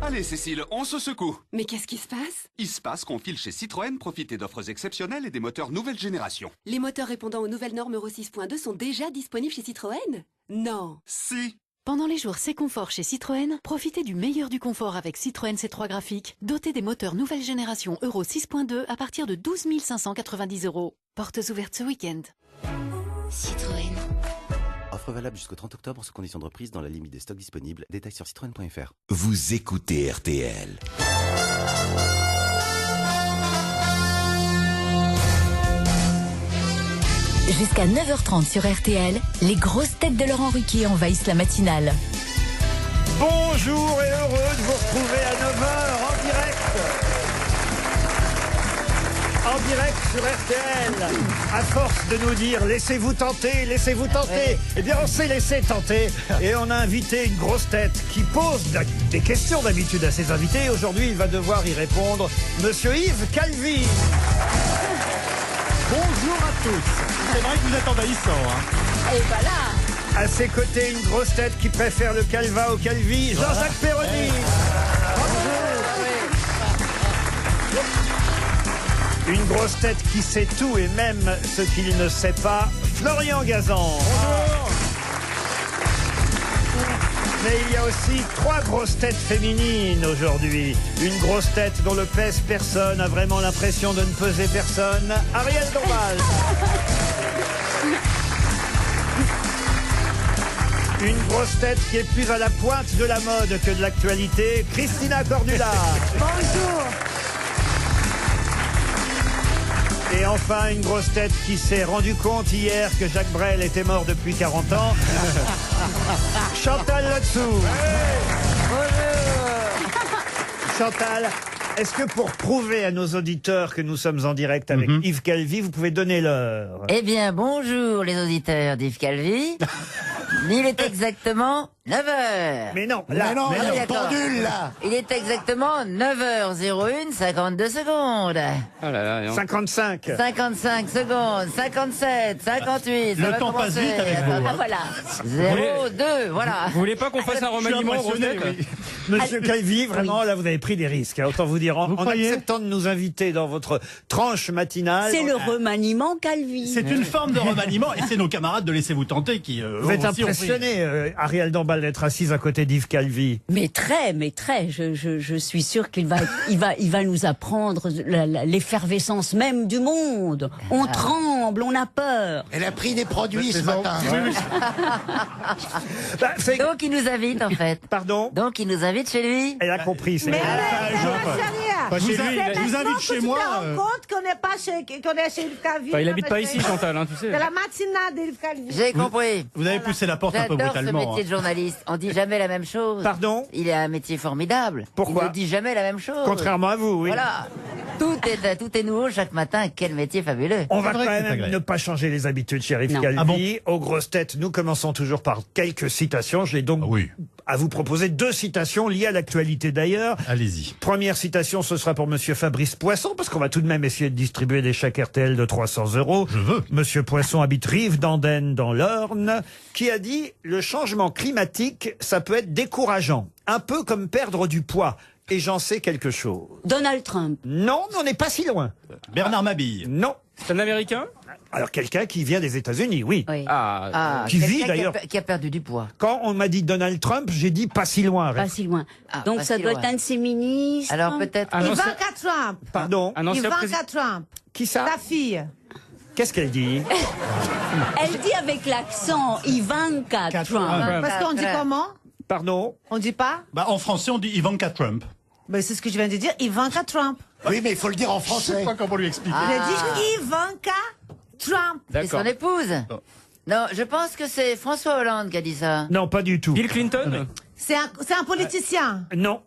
Allez Cécile, on se secoue. Mais qu'est-ce qui se passe? Il se passe qu'on file chez Citroën profiter d'offres exceptionnelles et des moteurs nouvelle génération. Les moteurs répondant aux nouvelles normes Euro 6.2 sont déjà disponibles chez Citroën? Non. Si. Pendant les jours C'est confort chez Citroën, profitez du meilleur du confort avec Citroën C3 Graphique, doté des moteurs nouvelle génération Euro 6.2 à partir de 12 590 €. Portes ouvertes ce week-end. Citroën. Offre valable jusqu'au 30 octobre sous conditions de reprise dans la limite des stocks disponibles. Détails sur citroën.fr. Vous écoutez RTL. Jusqu'à 9h30 sur RTL, les grosses têtes de Laurent Ruquier envahissent la matinale. Bonjour et heureux de vous retrouver à 9h en direct. En direct sur RTL. À force de nous dire laissez-vous tenter, laissez-vous tenter. Eh bien on s'est laissé tenter et on a invité une grosse tête qui pose des questions d'habitude à ses invités. Aujourd'hui il va devoir y répondre. Monsieur Yves Calvi. Bonjour à tous. C'est vrai que vous êtes envahissant. Et voilà. À ses côtés, une grosse tête qui préfère le Calva au Calvi, Jean-Jacques Perroni. Une grosse tête qui sait tout et même ce qu'il ne sait pas, Florian Gazan. Mais il y a aussi 3 grosses têtes féminines aujourd'hui. Une grosse tête dont le pèse personne a vraiment l'impression de ne peser personne, Ariel Dombal. Une grosse tête qui est plus à la pointe de la mode que de l'actualité, Christina Cordula. Bonjour. Et enfin, une grosse tête qui s'est rendu compte hier que Jacques Brel était mort depuis 40 ans, Chantal là-dessous. Chantal, est-ce que pour prouver à nos auditeurs que nous sommes en direct avec Yves Calvi, vous pouvez donner l'heure? Eh bien, bonjour les auditeurs d'Yves Calvi. Il est exactement 9h. Mais non, là, pendule, là. Il est exactement 9h01, 52 secondes. Oh là là, 55. 55 secondes, 57, 58. Le temps passe vite avec vous. Voilà. 0, 2, voilà. Vous voulez pas qu'on fasse un remaniement au Monsieur Calvi, vraiment, là, vous avez pris des risques. Hein, autant vous dire, en acceptant de nous inviter dans votre tranche matinale. C'est le remaniement Calvi. C'est une forme de remaniement et c'est nos camarades de Laissez-vous tenter qui. Vous êtes impressionné, Ariel Dombal, d'être assise à côté d'Yves Calvi. Mais très. Je suis sûr qu'il va nous apprendre l'effervescence même du monde. On tremble, on a peur. Elle a pris des produits ce matin. Donc il nous invite en fait. Pardon? Donc il nous invite chez lui. Elle a compris. Mais Pas chez lui, il nous invite chez moi. Tu te rends compte qu'on n'est pas chez Yves Calvi. Il habite pas ici, Chantal, hein, tu sais. C'est la matinale d'Yves Calvi. J'ai compris. Vous avez poussé la porte un peu J'adore ce brutalement. métier de journaliste. On dit jamais la même chose. Pardon? Il a un métier formidable. Pourquoi? Il ne dit jamais la même chose. Contrairement à vous, oui. Voilà. Tout est nouveau chaque matin. Quel métier fabuleux. On va quand vrai que c'est même agréable. ne pas changer les habitudes, cher Yves Non. Calvi. Ah bon? Aux grosses têtes, nous commençons toujours par quelques citations. J'ai donc à vous proposer 2 citations liées à l'actualité d'ailleurs. Allez-y. Première citation, ce sera pour Monsieur Fabrice Poisson, parce qu'on va tout de même essayer de distribuer des chèques RTL de 300 €. Je veux. Monsieur Poisson habite Rive-d'Andenne dans l'Orne, qui a dit « Le changement climatique, ça peut être décourageant, un peu comme perdre du poids. Et j'en sais quelque chose. » Donald Trump. Non, mais on n'est pas si loin. Bernard Mabille. Non. C'est un Américain? Alors quelqu'un qui vient des États-Unis, oui. Oui. Qui vit, quelqu'un d'ailleurs. qui a perdu du poids. Quand on m'a dit Donald Trump, j'ai dit pas si loin. Pas si loin. Ah, Donc pas ça si doit loin. être un de ses ministres. Alors peut-être. Ivanka Trump. Pardon. Un ancien président. Ivanka Trump. Qui ça? Ta fille. Qu'est-ce qu'elle dit? Elle dit avec l'accent Ivanka Trump. Parce qu'on dit comment? Pardon? On dit pas? Bah, en français, on dit Ivanka Trump. Ben, c'est ce que je viens de dire. Ivanka Trump. Oui, mais il faut le dire en Je sais français. pas comment lui expliquer. Il a dit Ivanka Trump. C'est son épouse. Non, je pense que c'est François Hollande qui a dit ça. Non, pas du tout. Bill Clinton? C'est un politicien. Non.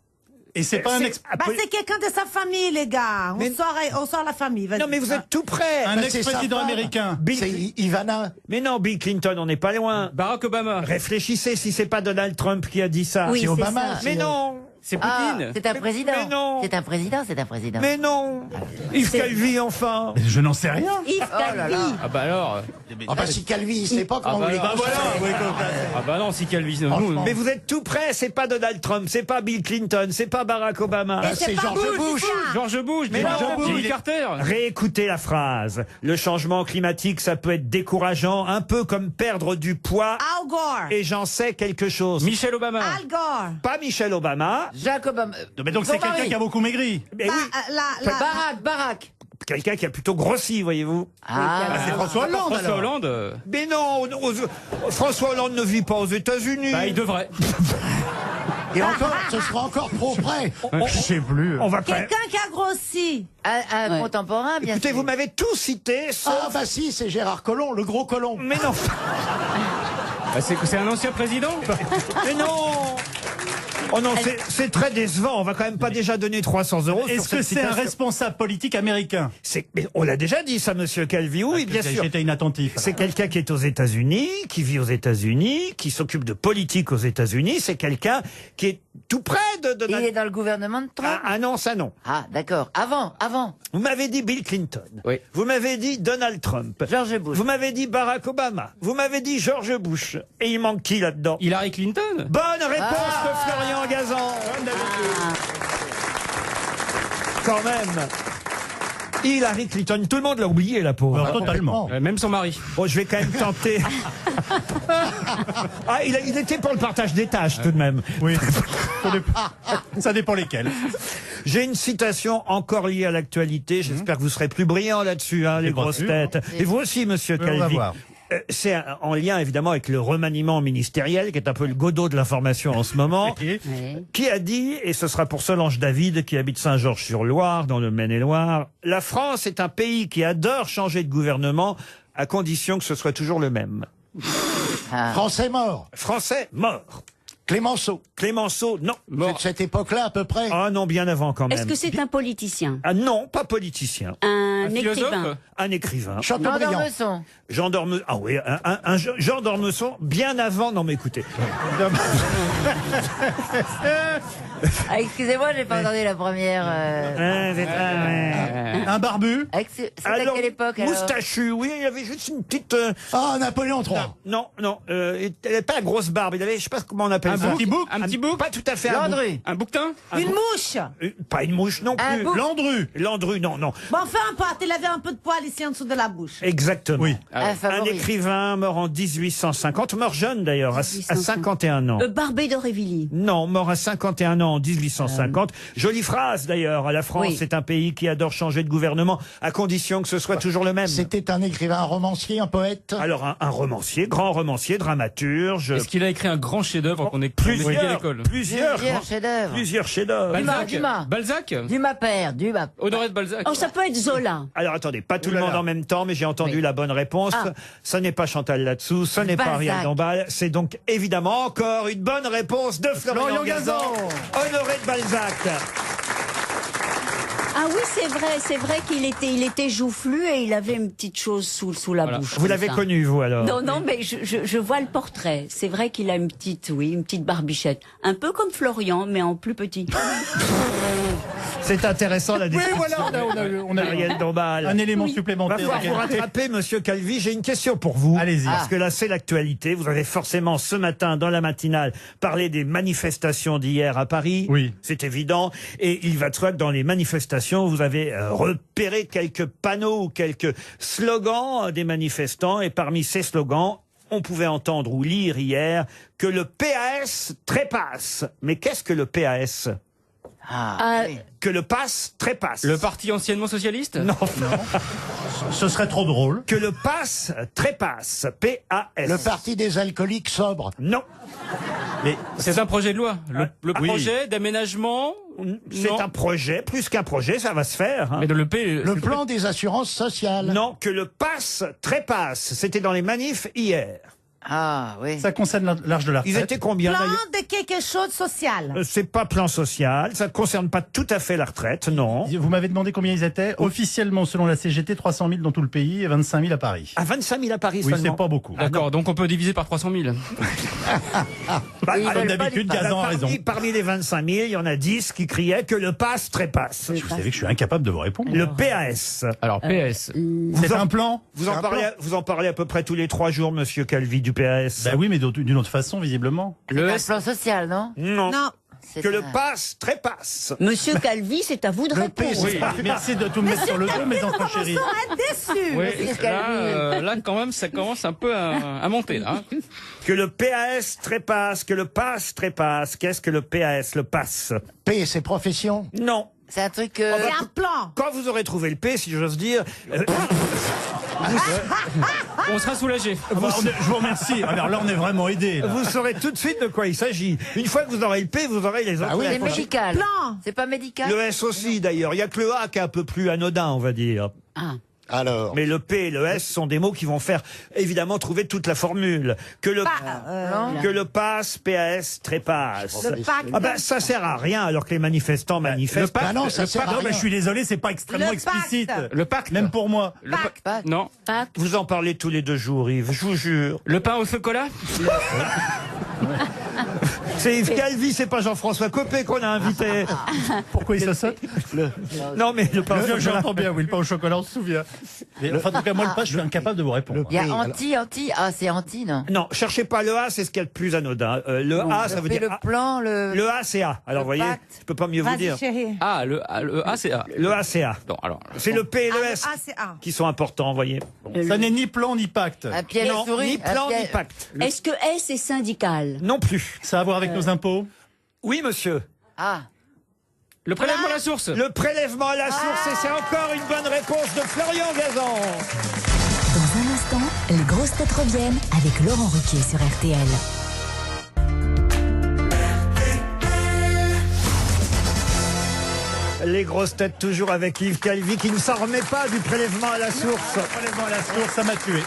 Et c'est pas un Bah, c'est quelqu'un de sa famille, les gars. On sort la famille. Vas-y. Non, mais vous êtes tout près. Un Bah, c'est ex-président sa femme. américain. C'est Ivana. Mais non, Bill Clinton, on n'est pas loin. Barack Obama. Réfléchissez si c'est pas Donald Trump qui a dit ça. Oui, C'est c'est Obama. ça. Mais non. C'est Ah, Poutine. c'est un président. Mais non. C'est un président, c'est un président. Mais non. Yves Calvi, enfin. Je n'en sais rien. Yves Calvi. Ah bah alors. Ah bah si Calvi, il sait pas comment vous les bah voilà. Ah bah non, si Calvi. Nous, Mais vous êtes tout près, c'est pas Donald Trump, c'est pas Bill Clinton, c'est pas Barack Obama. Ah, c'est George Bush. George Bush, Mais non, Jimmy Carter. Réécoutez la phrase. Le changement climatique, ça peut être décourageant, un peu comme perdre du poids. Al Gore. Et j'en sais quelque chose. Michelle Obama. Al Gore. Pas Michelle Obama. Jacques Obama. Mais donc c'est Jean-Marie. quelqu'un qui a beaucoup maigri. Mais Bah, oui, Barack. quelqu'un qui a plutôt grossi, voyez-vous. Ah, C'est François Hollande François alors. Hollande. Mais non, François Hollande ne vit pas aux États-Unis. Bah, il devrait. Et encore, ce sera encore trop près. Je sais plus. On va quand même... Quelqu'un qui a grossi. Un contemporain, bien Écoutez, sûr. vous m'avez tout cité, sauf... Ah bah si, c'est Gérard Collomb, le gros Collomb. Mais non. Bah, c'est un ancien président. Mais non. Oh non, c'est très décevant. On va quand même pas déjà donner 300 €. Est-ce que c'est un responsable politique américain? Mais on l'a déjà dit, ça, monsieur Calvi. Oui, bien sûr. J'étais inattentif. C'est quelqu'un qui est aux États-Unis, qui vit aux États-Unis, qui s'occupe de politique aux États-Unis. C'est quelqu'un qui est tout près de Il est dans le gouvernement de Trump. Ah non, ça non. Ah, d'accord. Avant. Vous m'avez dit Bill Clinton. Oui. Vous m'avez dit Donald Trump. George Bush. Vous m'avez dit Barack Obama. Vous m'avez dit George Bush. Et il manque qui là-dedans? Hillary Clinton. Bonne réponse de Florian Gazan. Quand même. Hillary Clinton, tout le monde l'a oublié, la pauvre. Alors, totalement. Même son mari. Bon, je vais quand même tenter. Ah, il était pour le partage des tâches, tout de même. Oui. Ça dépend lesquels. J'ai une citation encore liée à l'actualité. J'espère que vous serez plus brillants là-dessus, hein, les Bien grosses sûr. têtes. Et vous aussi, monsieur On va Calvi. voir. C'est en lien évidemment avec le remaniement ministériel, qui est un peu le Godot de l'information en ce moment, qui a dit, et ce sera pour Solange David, qui habite Saint-Georges-sur-Loire, dans le Maine-et-Loire, la France est un pays qui adore changer de gouvernement, à condition que ce soit toujours le même. Français mort. Français mort. Clémenceau. Clémenceau, non. C'est de cette époque-là à peu près. Ah non, bien avant quand même. Est-ce que c'est un politicien? Ah non, pas politicien. Un philosophe. écrivain? Un écrivain. Chateaubriand. Dormesson. Jean Dormesson. Ah oui, Jean Dormesson, bien avant. Non mais écoutez. Ah, excusez-moi, j'ai pas entendu la première. Un barbu. C'est à quelle époque alors? Moustachu, oui, il avait juste une petite. Ah, Napoléon III. Non, il n'avait pas la grosse barbe. Il avait, je sais pas comment on appelle ça. Un petit bouc. Pas tout à fait. Landru. Un bouquetin. Une mouche. Pas une mouche non Un plus. bouc. Landru. Landru, non. Bon, enfin un peu. Il avait un peu de poil ici en dessous de la bouche. Exactement. Oui. Un Un favori. écrivain mort en 1850, mort jeune d'ailleurs, à 51 ans. Barbé d'Aurevilly. Non, mort à 51 ans en 1850. Jolie phrase d'ailleurs. La France Oui. est un pays qui adore changer de gouvernement à condition que ce soit toujours le même. C'était un écrivain, un romancier, un poète. Alors un romancier, grand romancier, dramaturge. Est-ce qu'il a écrit un grand chef-d'œuvre qu'on étudié à l'école? Plusieurs chefs-d'œuvre. Plusieurs chefs-d'œuvre. Dumas. Balzac. Dumas père, Dumas. Honoré de Balzac. Oh, ça peut être Zola. Alors attendez, pas tout le monde en même temps, mais j'ai entendu Oui. la bonne réponse. Ah. Ce n'est pas Chantal là-dessous, ce n'est pas Balzac. Ariel Dombal, c'est donc évidemment encore une bonne réponse de Florian Florian Gazan. Gazan. Honoré de Balzac. Ah oui, c'est vrai qu'il était joufflu et il avait une petite chose sous la bouche. Vous comme l'avez ça. connu, vous, alors? Non, mais je vois le portrait. C'est vrai qu'il a une petite barbichette. Un peu comme Florian, mais en plus petit. C'est intéressant, la Oui, description. voilà, on a Ariel Dombal. un élément Va supplémentaire. falloir vous rattraper, monsieur Calvi. J'ai une question pour vous. Allez-y. Parce que là, c'est l'actualité. Vous avez forcément, ce matin, dans la matinale, parlé des manifestations d'hier à Paris. Oui. C'est évident. Et il va de soi que dans les manifestations, vous avez repéré quelques panneaux ou quelques slogans des manifestants. Et parmi ces slogans, on pouvait entendre ou lire hier que le PAS trépasse. Mais qu'est-ce que le PAS? Que le pass trépasse. Le parti anciennement socialiste? Non. Ce serait trop drôle. Que le pass trépasse. P-A-S. Le parti des alcooliques sobres. Non. Mais C'est un projet de loi. Le oui. projet d'aménagement. C'est Non. un projet, plus qu'un projet, ça va se faire. hein. Mais le P. Le plan des assurances sociales. Non, que le pass trépasse. C'était dans les manifs hier. Ah, oui. Ça concerne l'âge de la retraite. Ils étaient combien Plan d'ailleurs de quelque chose social. C'est pas plan social, ça ne concerne pas tout à fait la retraite, non. Vous m'avez demandé combien ils étaient. Officiellement, selon la CGT, 300 000 dans tout le pays et 25 000 à Paris. À 25 000 à Paris Oui, seulement. c'est pas beaucoup. D'accord, donc on peut diviser par 300 000. Comme d'habitude, Gazan a raison. Parmi les 25 000, il y en a 10 qui criaient que le pass trépasse. Vous savez que je suis incapable de vous répondre. Le PAS. Alors, PS. C'est un plan. Vous en parlez à peu près tous les 3 jours, monsieur Calvi, du PAS. Bah oui, mais d'une autre façon, visiblement. Le plan social, non? Non. Non. Que le pass trépasse. Monsieur Calvi, c'est à vous de répondre. Oui. Merci de tout me mettre sur le dos, mes enfants chéris. On serait déçus. Oui, là, quand même, ça commence un peu à monter, là. Que le PAS trépasse, que le pass trépasse. Qu'est-ce que le PAS, le pass? P, c'est profession. Non. C'est un truc... C'est un plan. Quand vous aurez trouvé le P, si j'ose dire, On sera soulagé. Je vous remercie. Alors là, on est vraiment aidés. vous saurez tout de suite de quoi il s'agit. Une fois que vous aurez le P, vous aurez les autres. C'est lettres. médical. Plan. C'est pas médical? Le S aussi, d'ailleurs. Il n'y a que le A qui est un peu plus anodin, on va dire. Alors. Mais le P et le S sont des mots qui vont faire, évidemment, trouver toute la formule. Que le pass, PAS, trépasse. Le pacte. Ah ben, ça sert à rien, alors que les manifestants manifestent. Ah non, ça sert à Non, mais rien. je suis désolé, c'est pas extrêmement Le explicite. pacte. Le pacte. Même pour moi. Non. Vous en parlez tous les 2 jours, Yves, je vous jure. Le pain au chocolat. C'est Yves Calvi, c'est pas Jean-François Copé qu'on a invité. Pourquoi il se saute Non, mais le pain au chocolat. J'entends bien, oui, le pain au chocolat, on se souvient. Mais, enfin, en tout cas, moi, le pain, je suis incapable de vous répondre. Il y a anti. Ah, c'est anti, non? Non, cherchez pas le A, c'est ce qu'il y a de plus anodin. Le A, ça veut dire. Le plan, Le A, c'est A. Alors, vous voyez, pacte. je peux pas mieux vous dire. Vas-y, chérie. Ah, le A, c'est A. Le A, c'est A. Non, alors. C'est le P et le S Ah, c'est A. qui sont importants, vous voyez. Ça n'est ni plan ni pacte. Un pied à la Non, souris. ni un plan, pied- ni pacte. Est-ce que S est syndical? Non plus. Ça a à voir avec nos impôts. Oui, monsieur. Ah. Le prélèvement à la source. Le prélèvement à la source, et c'est encore une bonne réponse de Florian Gazan. Dans un instant, les grosses têtes reviennent avec Laurent Ruquier sur RTL. Les grosses têtes toujours avec Yves Calvi qui ne s'en remet pas du prélèvement à la source. Le prélèvement à la source, ça m'a tué.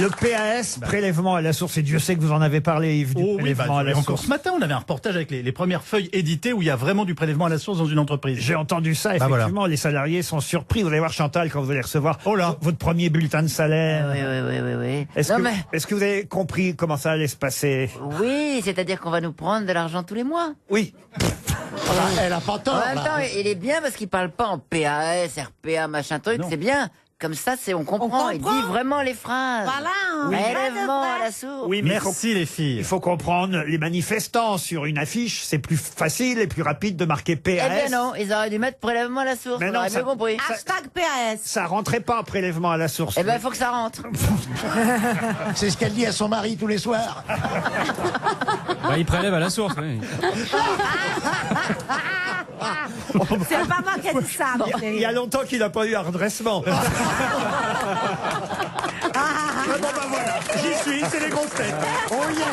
Le PAS, prélèvement à la source, et Dieu sait que vous en avez parlé, Yves, du Oh oui, prélèvement à la encore source. ce matin, on avait un reportage avec les premières feuilles éditées où il y a vraiment du prélèvement à la source dans une entreprise. J'ai entendu ça, Bah effectivement, voilà. les salariés sont surpris. Vous allez voir, Chantal, quand vous allez recevoir Oh là. votre premier bulletin de salaire. Oui. Est-ce Non, que, mais- est-ce que vous avez compris comment ça allait se passer? Oui, c'est-à-dire qu'on va nous prendre de l'argent tous les mois. Oui. Elle a pas tort. En même là. temps, il est bien parce qu'il parle pas en PAS, RPA, machin truc, c'est bien. Comme ça, on comprend. Il dit vraiment les phrases. Voilà. Prélèvement à la source. Oui, mais Merci les filles. il faut comprendre les manifestants sur une affiche. C'est plus facile et plus rapide de marquer PAS. Eh bien non, ils auraient dû mettre prélèvement à la source. Mais On non, aurait ça- mieux compris. Hashtag PAS. Ça rentrait pas en prélèvement à la source. Eh ben, il faut que ça rentre. C'est ce qu'elle dit à son mari tous les soirs. Bah, il prélève à la source. Oui. C'est pas moi qui ai dit ça, ma Il y chérie. a longtemps qu'il n'a pas eu un redressement. Ah bon, bah voilà, j'y suis, c'est les grosses têtes. Oh yeah.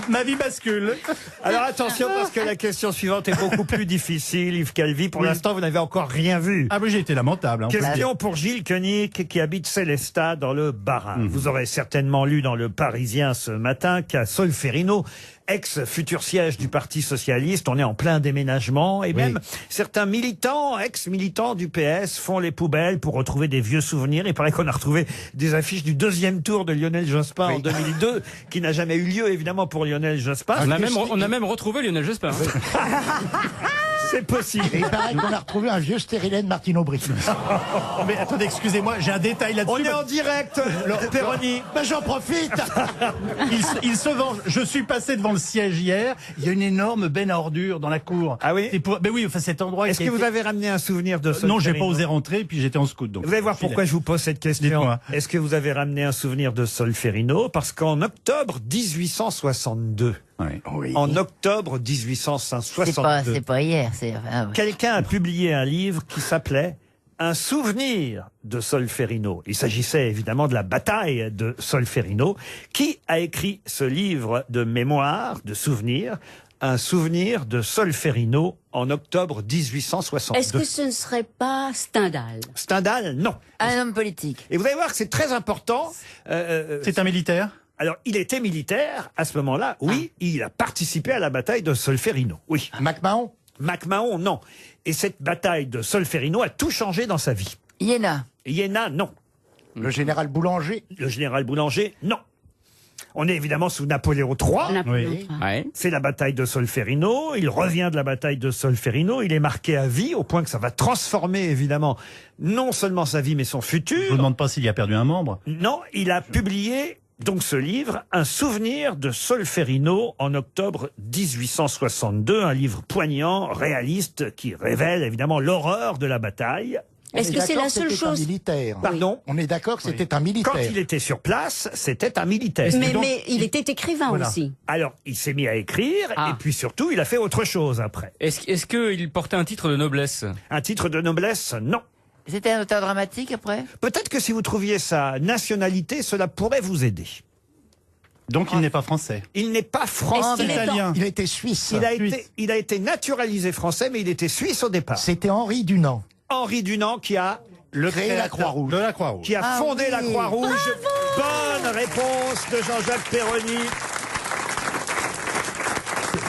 Ma vie bascule. Alors attention, parce que la question suivante est beaucoup plus difficile, Yves Calvi. Pour l'instant, vous n'avez encore rien vu. Ah oui, j'ai été lamentable. Hein. Question pour Gilles Koenig, qui habite Célestat dans le Bas-Rhin. Vous aurez certainement lu dans le Parisien ce matin qu'à Solferino, ex-futur siège du Parti Socialiste, on est en plein déménagement, et même certains militants, ex-militants du PS, font les poubelles pour retrouver des vieux souvenirs. Il paraît qu'on a retrouvé des affiches du deuxième tour de Lionel Jospin en 2002, qui n'a jamais eu lieu, évidemment, pour Lionel Jospin. On a même retrouvé Lionel Jospin. C'est possible. Et il paraît qu'on a retrouvé un vieux stérilet de Martine Aubry. Mais attendez, excusez-moi, j'ai un détail là-dessus. On est en direct, Péroni. Ben j'en profite. Il se venge. Je suis passé devant le siège hier. Il y a une énorme benne à ordures dans la cour. Ah oui? Ben oui, enfin cet endroit. Est-ce que vous avez ramené un souvenir de Non, j'ai Solferino? pas osé rentrer, puis j'étais en scout. Donc Vous allez voir pourquoi je vous pose cette question. Dites-moi. Est-ce que vous avez ramené un souvenir de Solferino? Parce qu'en octobre 1862, en octobre 1862, C'est pas hier. quelqu'un a publié un livre qui s'appelait Un souvenir de Solferino. Il s'agissait évidemment de la bataille de Solferino. Qui a écrit ce livre de mémoire, de souvenirs? un souvenir de Solferino en octobre 1862. Est-ce que ce ne serait pas Stendhal? Stendhal, non. Un homme politique. Et vous allez voir que c'est très important. C'est un militaire? Alors, il était militaire à ce moment-là, oui. Il a participé à la bataille de Solferino, oui. MacMahon? MacMahon, non. Et cette bataille de Solferino a tout changé dans sa vie. Iéna? Iéna, non. Le général Boulanger? Le général Boulanger, non. On est évidemment sous Napoléon III. Napoléon Oui. III. C'est la bataille de Solferino. Il revient de la bataille de Solferino. Il est marqué à vie, au point que ça va transformer évidemment non seulement sa vie, mais son futur. Je ne vous demande pas s'il a perdu un membre. Non, il a publié donc ce livre, Un souvenir de Solferino, en octobre 1862. Un livre poignant, réaliste, qui révèle évidemment l'horreur de la bataille. Est-ce que c'est la seule chose? Un militaire. Pardon? On est d'accord que c'était un militaire. Quand il était sur place, c'était un militaire. Mais il était écrivain aussi. Alors, il s'est mis à écrire, et puis surtout, il a fait autre chose après. Est-ce qu'il portait un titre de noblesse? Un titre de noblesse, non. C'était un auteur dramatique après? Peut-être que si vous trouviez sa nationalité, cela pourrait vous aider. Donc il n'est pas français. Il n'est pas français. Italien. Il était suisse. Il a été naturalisé français, mais il était suisse au départ. C'était Henri Dunant. Henri Dunant qui a créé la Croix-Rouge. De la Croix-Rouge. Qui a fondé la Croix-Rouge. Bonne réponse de Jean-Jacques Perroni.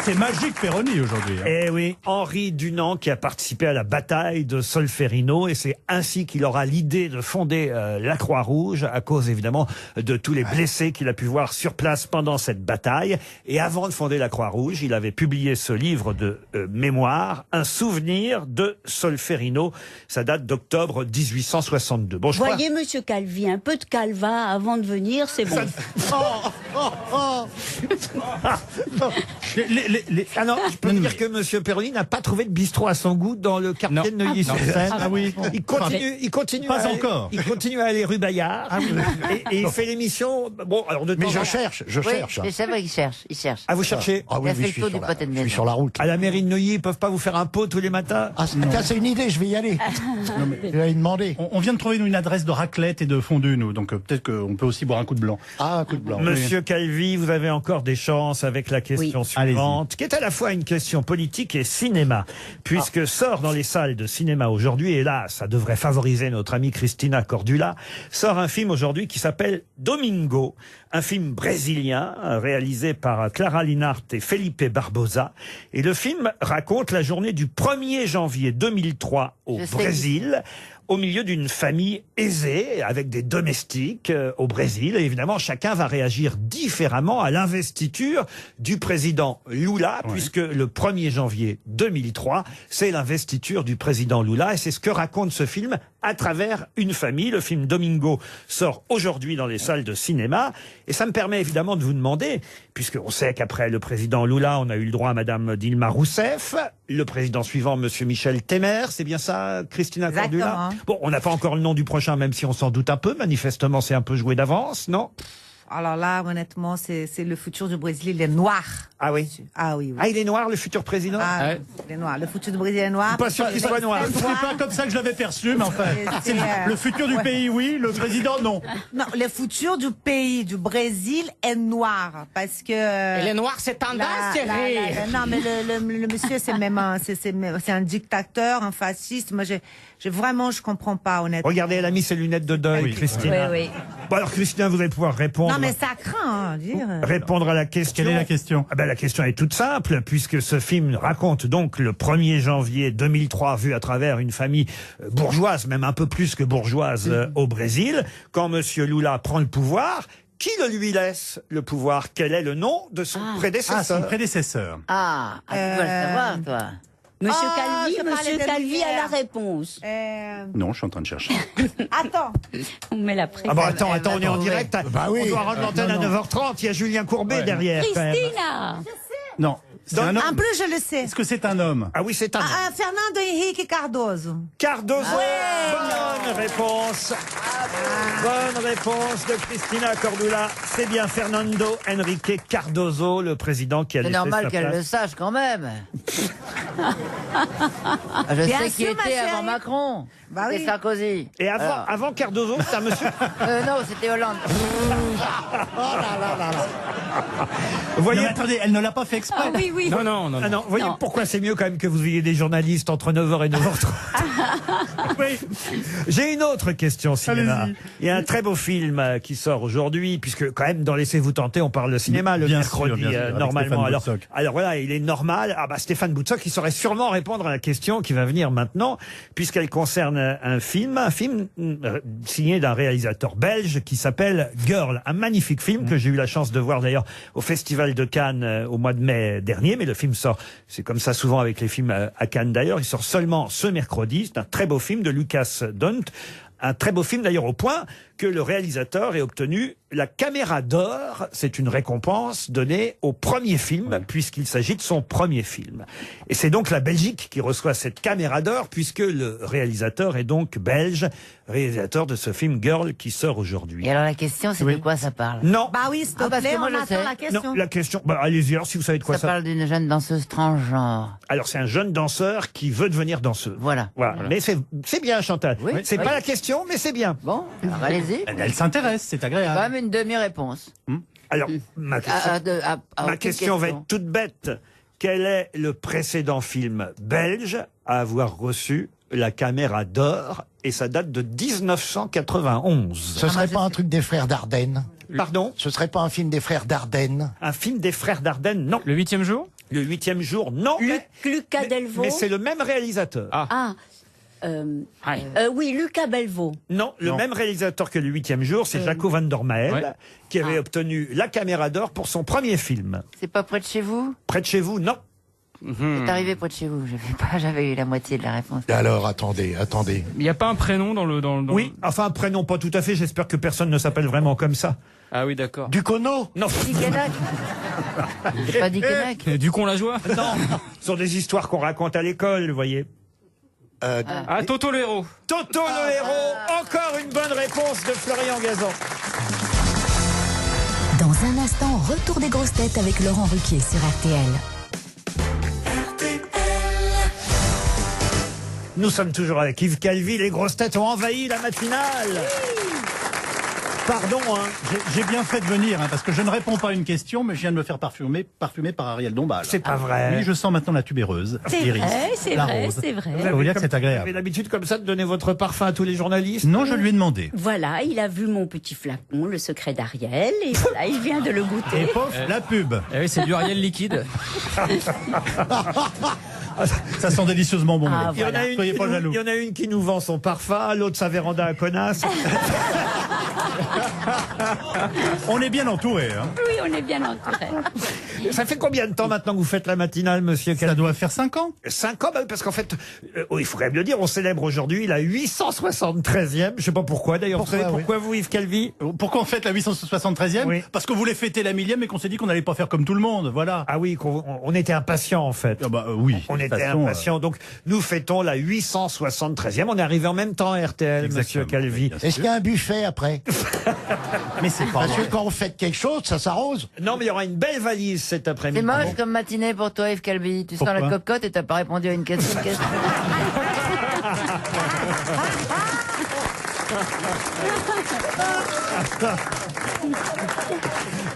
C'est magique Perroni aujourd'hui. Hein. Eh oui, Henri Dunant qui a participé à la bataille de Solferino, et c'est ainsi qu'il aura l'idée de fonder la Croix-Rouge, à cause évidemment de tous les blessés qu'il a pu voir sur place pendant cette bataille. Et avant de fonder la Croix-Rouge, il avait publié ce livre de mémoire, Un souvenir de Solferino. Ça date d'octobre 1862. Bon, Voyez, monsieur Calvi, un peu de calva avant de venir, c'est bon. Ah non, je peux dire que monsieur Perroni n'a pas trouvé de bistrot à son goût dans le quartier de Neuilly-sur-Seine. Ah oui. Il continue Pas encore. Il continue à aller rue Bayard. Et il fait l'émission. Bon, alors de temps Mais en je temps- cherche. Oui, c'est vrai qu'il cherche. Il cherche. Ah, vous cherchez Ah oui, Il a oui, fait je le tour suis du sur pâté de la- je suis maison. sur la route. À la mairie de Neuilly, ils peuvent pas vous faire un pot tous les matins? Ah, c'est une idée, je vais y aller. Je vais aller demander. On vient de trouver une adresse de raclette et de fondue, nous. Donc peut-être qu'on peut aussi boire un coup de blanc. Ah, un coup de blanc. Monsieur Calvi, vous avez encore des chances avec la question suivante, qui est à la fois une question politique et cinéma, puisque sort dans les salles de cinéma aujourd'hui, et là, ça devrait favoriser notre amie Christina Cordula, sort un film aujourd'hui qui s'appelle Domingo, un film brésilien réalisé par Clara Linhart et Felipe Barbosa. Et le film raconte la journée du 1er janvier 2003 au Brésil, au milieu d'une famille aisée, avec des domestiques au Brésil. Et évidemment, chacun va réagir différemment à l'investiture du président Lula, puisque le 1er janvier 2003, c'est l'investiture du président Lula. Et c'est ce que raconte ce film à travers une famille. Le film Domingo sort aujourd'hui dans les salles de cinéma. Et ça me permet évidemment de vous demander, puisqu'on sait qu'après le président Lula, on a eu le droit à Madame Dilma Rousseff, le président suivant, Monsieur Michel Temer, c'est bien ça, Christina Cordula? Exactement. Bon, on n'a pas encore le nom du prochain, même si on s'en doute un peu. Manifestement, c'est un peu joué d'avance, non? Alors là, honnêtement, c'est le futur du Brésil, il est noir. Ah oui? Ah oui, oui. Ah, il est noir, le futur président? Ah, il est noir. Le futur du Brésil est noir. Pas sûr qu'il soit noir. C'est pas comme ça que je l'avais perçu, mais enfin, C'est, le futur du pays, oui, le président, non. Non, le futur du pays, du Brésil, est noir. Parce que. Et le noir, c'est tendance, Thierry. Non, mais le monsieur, c'est même c'est un dictateur, un fasciste. Moi, vraiment, je comprends pas, honnêtement. Regardez, elle a mis ses lunettes de deuil, Christina. Oui, oui. Bon, alors, Christina, vous allez pouvoir répondre. Non, mais ça craint, dire. Répondre à la question. Quelle est la question? Ah ben, la question est toute simple, puisque ce film raconte donc le 1er janvier 2003, vu à travers une famille bourgeoise, même un peu plus que bourgeoise au Brésil, quand Monsieur Lula prend le pouvoir. Qui le lui laisse, le pouvoir? Quel est le nom de son prédécesseur? Ah, son prédécesseur. Tu vas le savoir, toi. Monsieur Ah, je parlais Monsieur de Calvi a lumière. la réponse. Non, je suis en train de chercher. Attends. On met la pression. Ah bon, attends, on est en direct. Bah oui. On doit rendre l'antenne à 9h30. Il y a Julien Courbet derrière, quand même. Christina. Non, c'est un homme. En plus, je le sais. Est-ce que c'est un homme? Ah oui, c'est un Fernando Henrique Cardoso. Cardozo. Bonne réponse. Bonne réponse de Christina Cordula. C'est bien Fernando Henrique Cardoso, le président qui a C'est laissé normal sa qu'elle place. le sache quand même. Je Bien sais qui sûr, ma était avant chérie. Macron. Bah C'était oui. Sarkozy. Et avant Cardoso, c'est un monsieur. Non, c'était Hollande. Vous voyez, Non, mais attendez, elle ne l'a pas fait exprès. Ah oui, oui. Non, non, non. ah non, vous voyez Non. pourquoi c'est mieux quand même que vous ayez des journalistes entre 9h et 9h30. Oui. J'ai une autre question, cinéma. Allez-y. Il y a un très beau film qui sort aujourd'hui, puisque quand même dans Laissez-vous tenter, on parle de cinéma le Bien sûr, mercredi bien sûr, avec normalement. Stéphane Boutsock. Alors voilà, il est normal. Ah bah Stéphane Boutsock, il saurait sûrement répondre à la question qui va venir maintenant, puisqu'elle concerne un film signé d'un réalisateur belge qui s'appelle Girl, un magnifique film que j'ai eu la chance de voir d'ailleurs au Festival de Cannes au mois de mai dernier. Mais le film sort, c'est comme ça souvent avec les films à Cannes d'ailleurs, il sort seulement ce mercredi. C'est un très beau film de Lucas Dont. Un très beau film d'ailleurs au point que le réalisateur ait obtenu la Caméra d'Or. C'est une récompense donnée au premier film, puisqu'il s'agit de son premier film. Et c'est donc la Belgique qui reçoit cette Caméra d'Or, puisque le réalisateur est donc belge, réalisateur de ce film Girl qui sort aujourd'hui. Et alors la question, c'est de quoi ça parle? Non. Bah oui, s'il te parce plaît, que moi, on je sais. attend la question. Non, la question, bah, allez-y alors si vous savez de quoi Ça parle d'une jeune danseuse transgenre. Alors c'est un jeune danseur qui veut devenir danseuse. Voilà. Mais c'est bien Chantal. Oui. C'est Oui. pas la question, mais c'est bien. Bon, alors allez-y. Elle s'intéresse, c'est Quand agréable. même une demi-réponse. Alors ma Ma question va être toute bête. Quel est le précédent film belge à avoir reçu la Caméra d'Or? Et ça date de 1991. Ce serait pas un truc des frères Dardenne? Pardon? Ce serait pas un film des frères Dardenne? Un film des frères Dardenne? Non. Le 8e jour? Le 8e jour? Non. Lucas Delvaux. Mais c'est le même réalisateur. Ah. Oui, Lucas Belvaux. Non, le même réalisateur que le 8e jour, c'est Jaco van der Mael, Ouais. qui avait obtenu la Caméra d'Or pour son premier film. C'est pas près de chez vous? Près de chez vous? Non. C'est arrivé près de chez vous. J'avais eu la moitié de la réponse. Alors, attendez. Il n'y a pas un prénom dans le... Oui, enfin un prénom pas tout à fait, j'espère que personne ne s'appelle vraiment comme ça. Ah oui, d'accord. Ducono? Non. Dikenac. C'est pas Dikenac. Ducon la joie? Non, ce sont des histoires qu'on raconte à l'école, vous voyez. Ah, Toto le héros. Toto le héros, encore une bonne réponse de Florian Gazan. Dans un instant, retour des grosses têtes avec Laurent Ruquier sur RTL. Nous sommes toujours avec Yves Calvi, les grosses têtes ont envahi la matinale. Pardon, hein. J'ai bien fait de venir, parce que je ne réponds pas à une question, mais je viens de me faire parfumer par Ariel Dombal. C'est pas vrai. Oui, je sens maintenant la tubéreuse. C'est Iris, vrai, c'est la vrai, rose. c'est vrai. Ça veut dire que c'est Vous avez agréable. l'habitude comme ça de donner votre parfum à tous les journalistes? Non, je lui ai demandé. Voilà, il a vu mon petit flacon, le secret d'Ariel, et voilà, il vient de le Et goûter. pof, la pub. Eh oui, c'est du Ariel liquide. Ça sent délicieusement bon. Ah, Il y en a une Soyez qui pas nous- jaloux. il y en a une qui nous vend son parfum, l'autre sa véranda à connasse. On est bien entouré. Hein. Oui, on est bien entouré. Ça fait combien de temps maintenant que vous faites la matinale, monsieur Ça doit faire 5 ans. 5 ans, bah, parce qu'en fait, il faut quand même le dire, on célèbre aujourd'hui la 873e, je sais pas pourquoi d'ailleurs. Vous savez pourquoi vous, Yves Calvi? Pourquoi on fête la 873e? Oui. Parce que vous voulez fêter la 1000e et qu'on s'est dit qu'on n'allait pas faire comme tout le monde, voilà. Ah oui, on était impatients en fait. Ah bah, oui. On de toute était façon, impatients, donc nous fêtons la 873e. On est arrivé en même temps à RTL, monsieur Calvi. Est-ce qu'il y a un buffet après? Mais c'est pas Parce vrai. que quand on fête quelque chose, ça s'arrose. Non, mais il y aura une belle valise cet après-midi. C'est moche comme matinée pour toi, Yves Calvi. Tu sens Pourquoi la cocotte et t'as pas répondu à une question.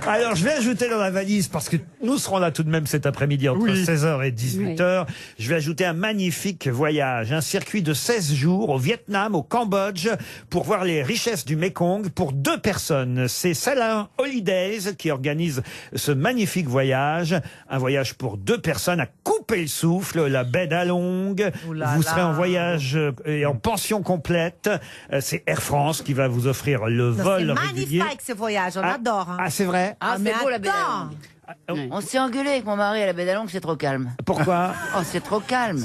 Alors, je vais ajouter dans la valise, parce que nous serons là tout de même cet après-midi entre 16h et 18h. Je vais ajouter un magnifique voyage, un circuit de 16 jours au Vietnam, au Cambodge, pour voir les richesses du Mekong pour 2 personnes. C'est Salah Holidays qui organise ce magnifique voyage. Un voyage pour 2 personnes à couper le souffle, la baie d'Along. Vous serez en voyage et en pension complète. C'est Air France qui va vous offrir le Non, vol c'est régulier. magnifique ce voyage, on adore. Hein. Ah, c'est vrai? Ah, mais c'est beau la baie attends. d'Along. On s'est engueulé avec mon mari à la baie d'Along, c'est trop calme. Pourquoi? Oh, c'est trop calme.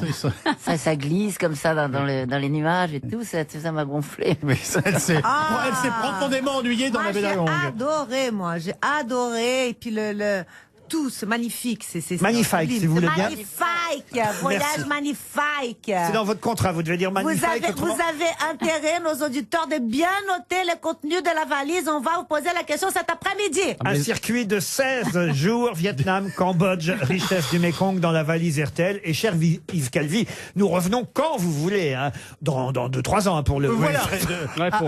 Ça glisse comme ça dans les nuages et tout, ça m'a gonflé. Mais elle s'est Ah. elle s'est profondément ennuyée dans Moi, la baie d'Along. J'ai adoré, moi. J'ai adoré. Et puis tout, c'est magnifique. C'est Magnifique, si vous voulez bien. Magnifique. Voyage magnifique. C'est dans votre contrat, vous devez dire magnifique. Vous avez intérêt, nos auditeurs, de bien noter le contenu de la valise. On va vous poser la question cet après-midi. Un circuit de 16 jours, Vietnam, Cambodge, richesse du Mékong dans la valise RTL. Et cher Yves Calvi, nous revenons quand vous voulez, hein, dans 2-3 ans, hein, pour le... Voilà,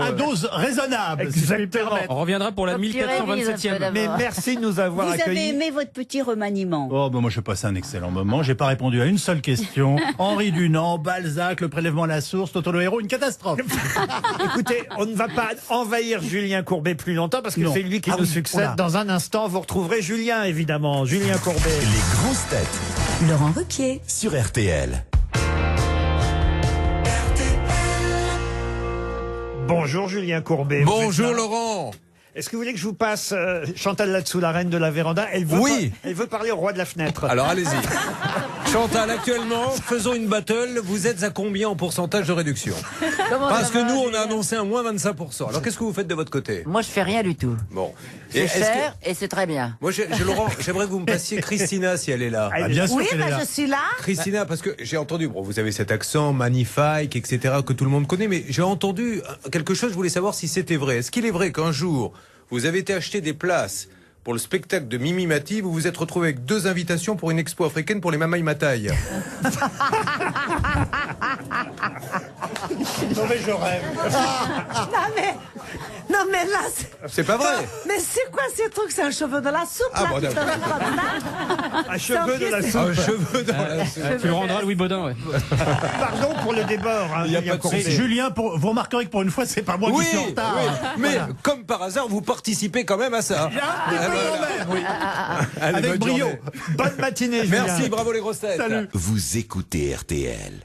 à dose raisonnable. Si je puis me permettre. On reviendra pour la 1427e. Mais merci de nous avoir Vous accueillis. avez aimé votre petit remaniement? Oh, ben moi, j'ai passé un excellent moment. J'ai pas répondu à une seule question. Henri Dunant, Balzac, le prélèvement à la source, Toto le héros, une catastrophe. Écoutez, on ne va pas envahir Julien Courbet plus longtemps parce que Non. c'est lui qui Ah nous oui, succède. oula. Dans un instant, vous retrouverez Julien, évidemment. Julien Courbet. Les grosses têtes Laurent Ruquier. sur RTL. Bonjour Julien Courbet. Bonjour Laurent. Est-ce que vous voulez que je vous passe Chantal Latsou, la reine de la véranda? Elle veut Oui. Elle veut parler au roi de la fenêtre. Alors allez-y. Chantal, actuellement, faisons une battle. Vous êtes à combien en pourcentage de réduction? Parce que nous, on a annoncé un moins 25%. Alors qu'est-ce que vous faites de votre côté? Moi, je fais rien du tout. Bon. C'est est-ce cher et c'est très bien. Moi, Laurent, j'aimerais que vous me passiez Christina si elle est là. Ah, bien sûr Oui, qu'elle est ben, là. je suis là. Christina, parce que j'ai entendu, bon, vous avez cet accent magnifique, etc., que tout le monde connaît, mais j'ai entendu quelque chose, je voulais savoir si c'était vrai. Est-ce qu'il est vrai qu'un jour, vous avez été acheter des places pour le spectacle de Mimi Mati, vous vous êtes retrouvé avec 2 invitations pour une expo africaine pour les Mamaï Mataï? Non, mais je rêve. Non mais là, C'est pas vrai. mais c'est quoi ces trucs? C'est un cheveu de la soupe Ah, là, bon, qui te d'accord. fait comme ça. Un cheveu de la soupe. Un cheveu dans la soupe. Tu le rendras à Louis Baudin, ouais. Pardon pour le débord. Hein, Il y a Julien pas de Courbet. C'est Julien, vous remarquerez que pour une fois, c'est pas moi Oui, qui suis en retard. oui, hein. mais Voilà. comme par hasard, vous participez quand même à ça. Il y a un petit peu quand même, oui. Allez, Avec bonne brio. journée. Bonne matinée, Julien. Merci, bravo les grosses têtes. Salut. Vous écoutez RTL.